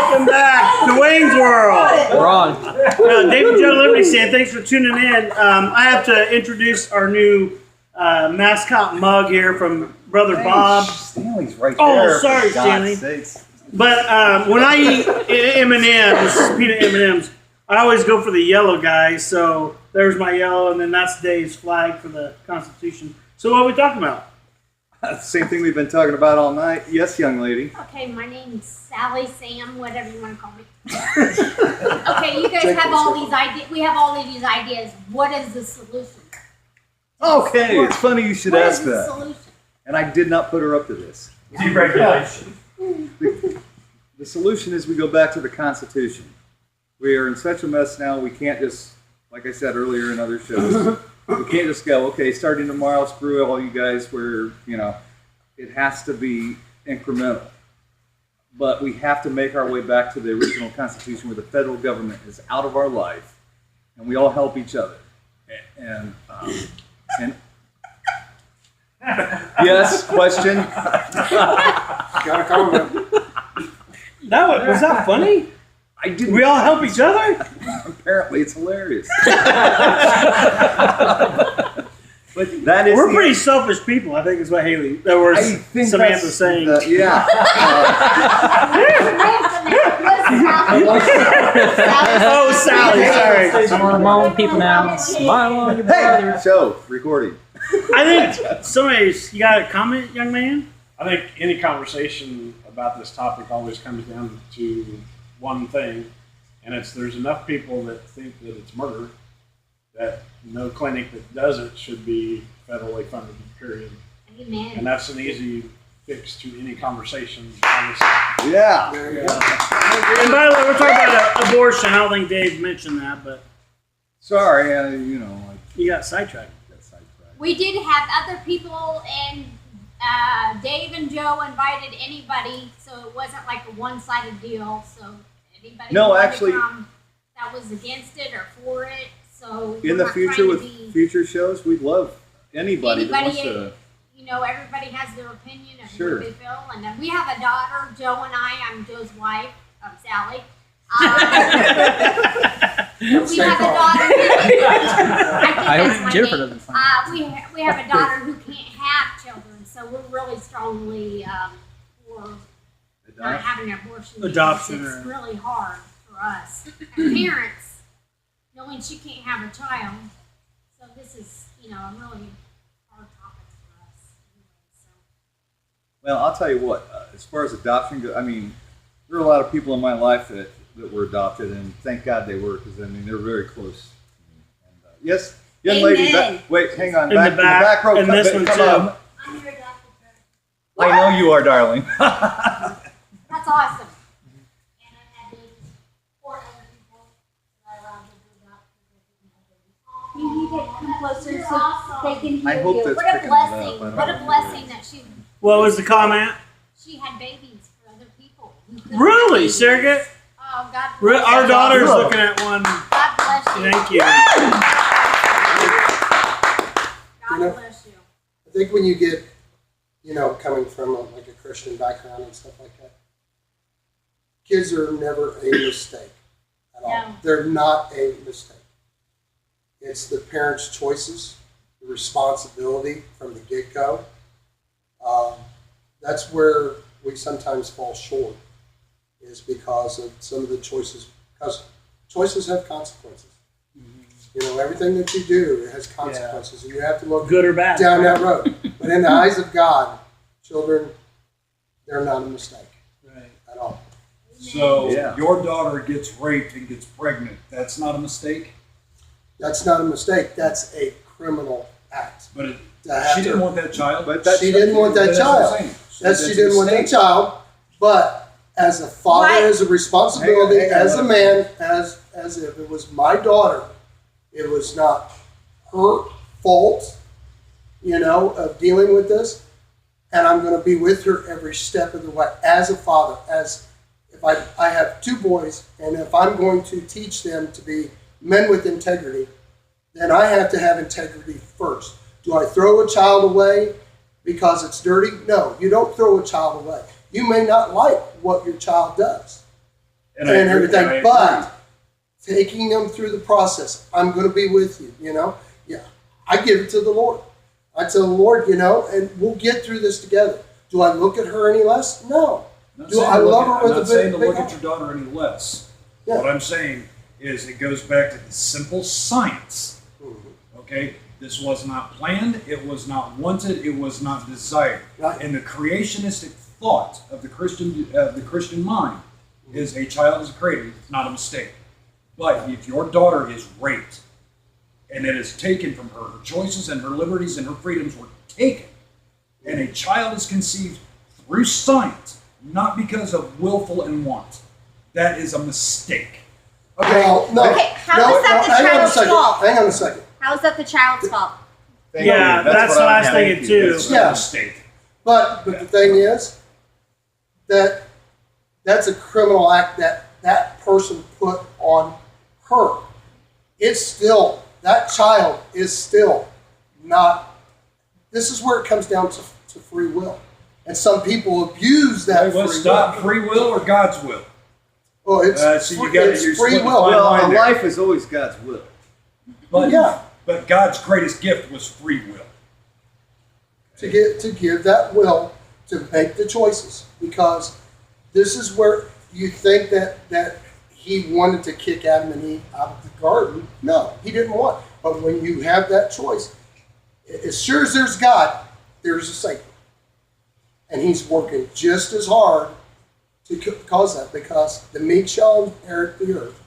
Welcome back to Wayne's World. We're on. David Joe Liberty saying thanks for tuning in. I have to introduce our new mascot mug here from Brother Bob. Stanley's right Oh, there. sorry, for God's Stanley. sakes. But when I eat M&M's, peanut M&M's, I always go for the yellow guys. So there's my yellow, and then that's Dave's flag for the Constitution. So what are we talking about? Same thing we've been talking about all night. Yes, young lady. Okay, my name's Sally, Sam, whatever you want to call me. Okay, you guys have all these ideas. We have all of these ideas. What is the solution? Okay, it's funny you should What ask is the that. solution? And I did not put her up to this. Deregulation. The solution is we go back to the Constitution. We are in such a mess now, we can't just, like I said earlier in other shows, we can't just go, okay, starting tomorrow, screw all you guys, where, it has to be incremental. But we have to make our way back to the original Constitution where the federal government is out of our life and we all help each other. And yes, question? Got a comment. Was that funny? I didn't. We all help each other? Apparently, it's hilarious. But that is We're pretty selfish people, I think is what Haley, that was I think Samantha saying. yeah. Oh, Sally, sorry. Come on, people now. Smile on your Hey, brother. show recording. I think you got a comment, young man? I think any conversation about this topic always comes down to one thing, and it's there's enough people that think that it's murder that no clinic that does it should be federally funded, period. And Amen. that's an easy fix to any conversation on this. Yeah. And by the way, we're talking about abortion. I don't think Dave mentioned that, but Sorry, you got sidetracked. We did have other people, and Dave and Joe invited anybody, so it wasn't like a one-sided deal. So anybody No, who wanted actually- to come that was against it or for it. So In we're the not future, trying to with be- future shows, we'd love anybody that wants Anybody- to. everybody has their opinion of Sure. what they feel. And then we have a daughter, Joe and I'm Joe's wife, Sally. We have a daughter. I that's hope my Jennifer name. doesn't find We have a daughter who can't have children, so we're really strongly for not having an abortion. because Adoption It's or- really hard for us and parents, knowing she can't have a child. So this is, a really hard topic for us. So. Well, I'll tell you what. As far as adoption goes, there are a lot of people in my life that were adopted, and thank God they were, because they're very close. to me. And, yes, young lady. Amen. Wait, hang on. In the back, row. and come, this one come too. on. I'm your adopted parent. I know you are, darling. That's awesome. And I had babies, 4 other people that I allowed to do that. You need to come closer so they can hear I hope you. that's What a picking it up. I blessing! don't What a know. blessing that What was the comment? she had babies for other people. who couldn't have Really, babies. Surrogate? Oh, God bless Our you. daughter's looking at one. God bless you. Thank you. God bless you. I think when you get, coming from a Christian background and stuff like that, kids are never a mistake at all. No. They're not a mistake. It's the parents' choices, the responsibility from the get-go. That's where we sometimes fall short, is because of some of the choices, because choices have consequences. Everything that you do has consequences, and you have to look Good or bad? down that road. But in the eyes of God, children, they're not a mistake Right. at all. So Yeah. your daughter gets raped and gets pregnant. That's not a mistake. That's not a mistake. That's a criminal act. But To have she didn't to- want that child. But that's She didn't want that That's what I'm child. saying. So That's that's she didn't a want that mistake. child. But as a father, Right. as a responsibility, Hang on, as a man, as if it was my daughter, it was not her fault, of dealing with this. And I'm going to be with her every step of the way as a father. As if I have 2 boys, and if I'm going to teach them to be men with integrity, then I have to have integrity first. Do I throw a child away because it's dirty? No, you don't throw a child away. You may not like what your child does, and everything. But taking them through the process, I'm going to be with you, you know? Yeah. I give it to the Lord. I tell the Lord, you know, and we'll get through this together. Do I look at her any less? No. Do I love her with a big, I'm not saying to big look heart? at your daughter any less. Yeah. What I'm saying is it goes back to the simple science. Mm-hmm. Okay? This was not planned, it was not wanted, it was not desired. Right. And the creationistic thought of the Christian mind is a child is created, it's not a mistake. But if your daughter is raped and it is taken from her, her choices and her liberties and her freedoms were taken, and a child is conceived through science, not because of willful and want, that is a mistake. Okay. No, Okay, how is that the hang on a child's second. fault? Hang on a second. How is that the child's fault? Thank Yeah, you. that's what what I was I'm thinking thinking. too. It's Yeah. a mistake. But the thing is that that's a criminal act that person put on her. It's still, that child is still not, this is where it comes down to free will. And some people abuse that Wait, free let's stop. will. Free will or God's will? Well, it's, So you gotta- it's you're free splitting will. the Well, line a there. life is always God's will. But, Yeah. but God's greatest gift was free will. To give that will to make the choices, because this is where you think that he wanted to kick Adam and Eve out of the garden. No, he didn't want. But when you have that choice, as sure as there's God, there's a Satan, and he's working just as hard to cause that, because the meek shall inherit the earth.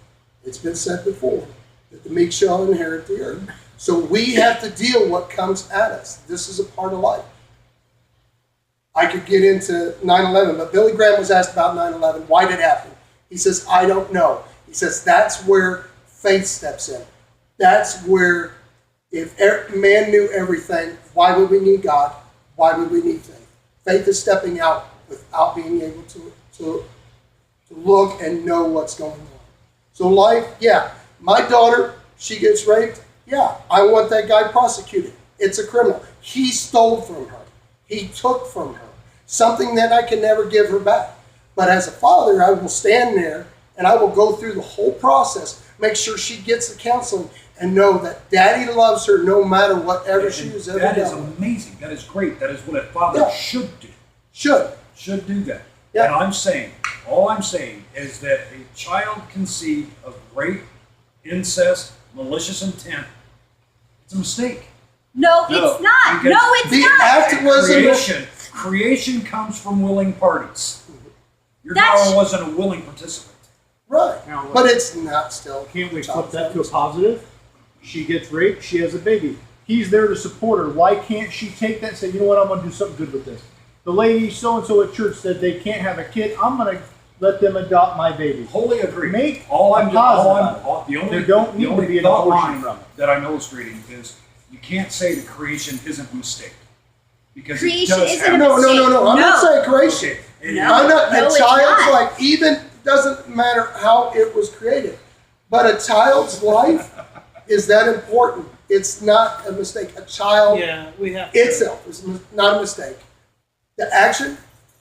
It's been said before that the meek shall inherit the earth. So we have to deal what comes at us. This is a part of life. I could get into 9/11, but Billy Graham was asked about 9/11. Why did it happen? He says, I don't know. He says, that's where faith steps in. That's where, if man knew everything, why would we need God? Why would we need faith? Faith is stepping out without being able to look and know what's going on. So life, yeah. My daughter, she gets raped. Yeah, I want that guy prosecuted. It's a criminal. He stole from her. He took from her something that I can never give her back. But as a father, I will stand there and I will go through the whole process, make sure she gets the counseling, and know that Daddy loves her no matter whatever she has ever That is done. amazing. That is great. That is what a father Yeah. should do. Should. Do that. Yeah. And all I'm saying is that a child conceived of rape, incest, malicious intent, it's a mistake. No, No, it's not. because No, it's The not. act was Creation comes from willing parties. Your That's- daughter wasn't a willing participant. right, but it's not still. Can't we flip that to a positive? She gets raped, she has a baby. He's there to support her. Why can't she take that and say, you know what, I'm going to do something good with this? The lady so-and-so at church said they can't have a kid. I'm going to let them adopt my baby. Wholly agree. Make all I'm a positive the only There don't need the only to be an thought abortion line from it. that I'm illustrating is you can't say that creation isn't a mistake because Creation it does isn't happen. a No. I'm No. not saying creation. Okay. And No. I'm not, No, a it's child's not. life, even doesn't matter how it was created, but a child's life is that important. It's not a mistake. A child Yeah, we have. itself is not a mistake. The action,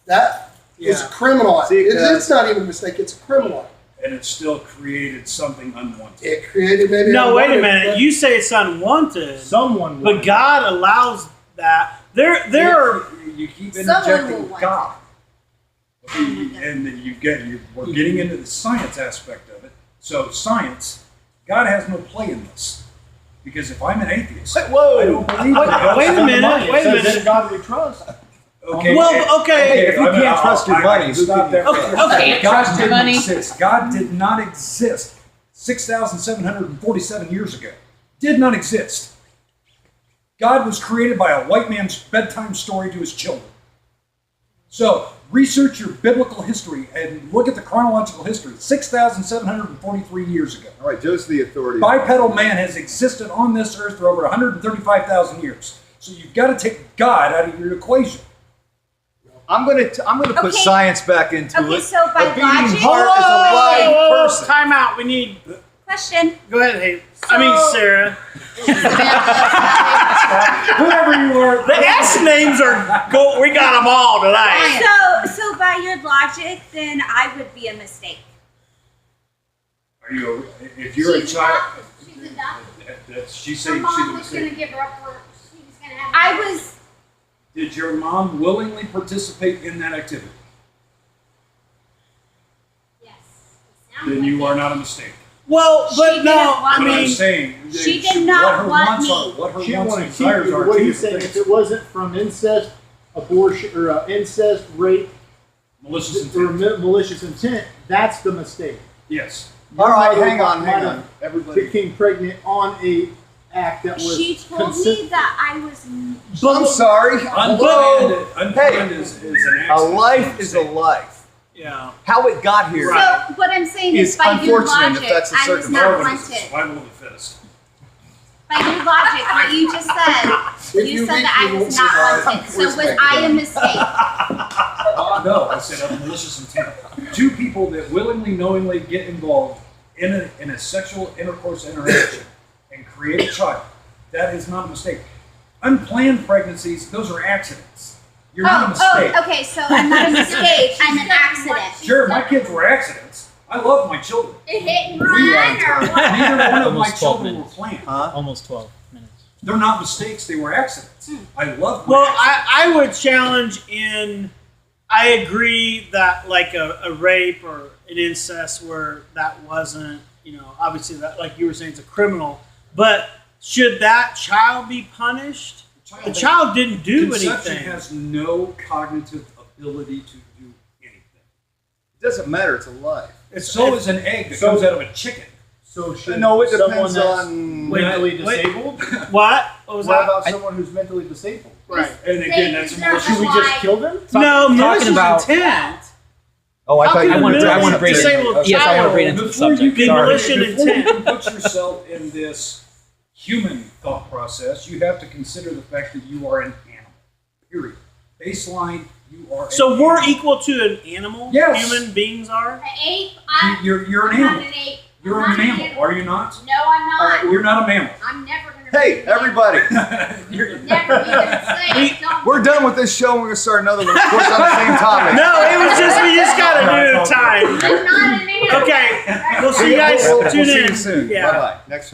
that is a Yeah. criminal act. See, It's not even a mistake, it's a criminal act. and it still created something unwanted. It created maybe. No, wait a unwanted, minute. but- You say it's unwanted, Someone but will. God allows that. There are. You keep Someone will interjecting want God. Okay, and then we're getting into the science aspect of it. So science, God has no play in this. Because if I'm an atheist, Whoa. I don't believe that God- Wait a minute. Wait a Says minute. in God we trust. Okay. Well, okay, if you can't trust your money, who stop can you there. trust? Okay, God trust your didn't money. exist. God did not exist 6,747 years ago. Did not exist. God was created by a white man's bedtime story to his children. So research your biblical history and look at the chronological history. 6,743 years ago. All right, Joe's the authority. Bipedal man has existed on this earth for over 135,000 years. So you've got to take God out of your equation. I'm gonna put Okay. science back into Okay, it. so by A beating logic- heart is a live person. Time out. We need. Question. Go ahead, Hayden. I mean, So- Sarah. Whoever you are, The S names are. We got them all tonight. So by your logic, then I would be a mistake. Are you? If you're a She's child, adopted. She's adopted. she's Her saying mom she's a was gonna mistake. give her up for, she was gonna have. I was. Did your mom willingly participate in that activity? Yes. It sounds Then like you it. are not a mistake. Well, She but didn't no, want I But I'm mean, saying She that did not what her want wants me. are, what her She wants wanted and to keep you. desires are. What are two you different saying? If things. it wasn't from incest, abortion, or incest, rape, Malicious or intent. malicious intent, that's the mistake. Yes. All right, Your hang mother on, might hang have on, everybody. Became pregnant on a act that was. She told me consistent. that I was. I'm sorry. Unplanned, unplanned Hey, is an accident. a life is a life. yeah. How it got here. So what I'm saying is, It's by new unfortunate if logic, that's the I was circumstance. not Darwin is the wanted. survival of the fittest. By new logic, what you just said, If you said read, that I you was won't not survive. wanted. So Where's was my I a gun? mistake? No, I said of malicious intent. Two people that willingly, knowingly get involved in a sexual intercourse interaction and create a child. That is not a mistake. Unplanned pregnancies, those are accidents. You're not a mistake. Oh, okay. So I'm not a mistake. I'm an accident. Sure, my kids were accidents. I love my children. It hit and We run want or to. what? Neither one of my Almost 12 children were minutes. planned. Huh? Almost 12 minutes. They're not mistakes, they were accidents. I love my Well, accidents. I would challenge in. I agree that like a rape or an incest where that wasn't, obviously that, like you were saying, it's a criminal. But should that child be punished? The child didn't do Conception anything. has no cognitive ability to do anything. It doesn't matter. It's a life. So is an egg that So- comes out of a chicken. So should No, it someone depends that's on. mentally Wait. disabled? What? What was What that? about someone who's mentally disabled? Right. And again, that's a Should malicious. Should we just kill them? No, Talking malicious about- intent. Oh, I How thought you can were I doing wanna something. bring it- disabled Yes, I want to bring it child into the Before you subject. can Sorry. Malicious before you intent. can put yourself in this human thought process, you have to consider the fact that you are an animal. Period. Baseline, you are. So an we're animal. equal to an animal. Yes. Human beings are. An ape? You're an I'm not animal. an ape. You're I'm a not an mammal, animal. are you not? No, I'm not. You're not a mammal. I'm never gonna. Hey, be an animal. everybody. You're- Never even say it. Don't- We're done with this show and we're going to start another one, of course, on the same topic. No, it was just we just gotta do time. I'm not an animal. Okay, we'll see you guys. We'll Tune see in. you soon. Yeah. Bye-bye. Next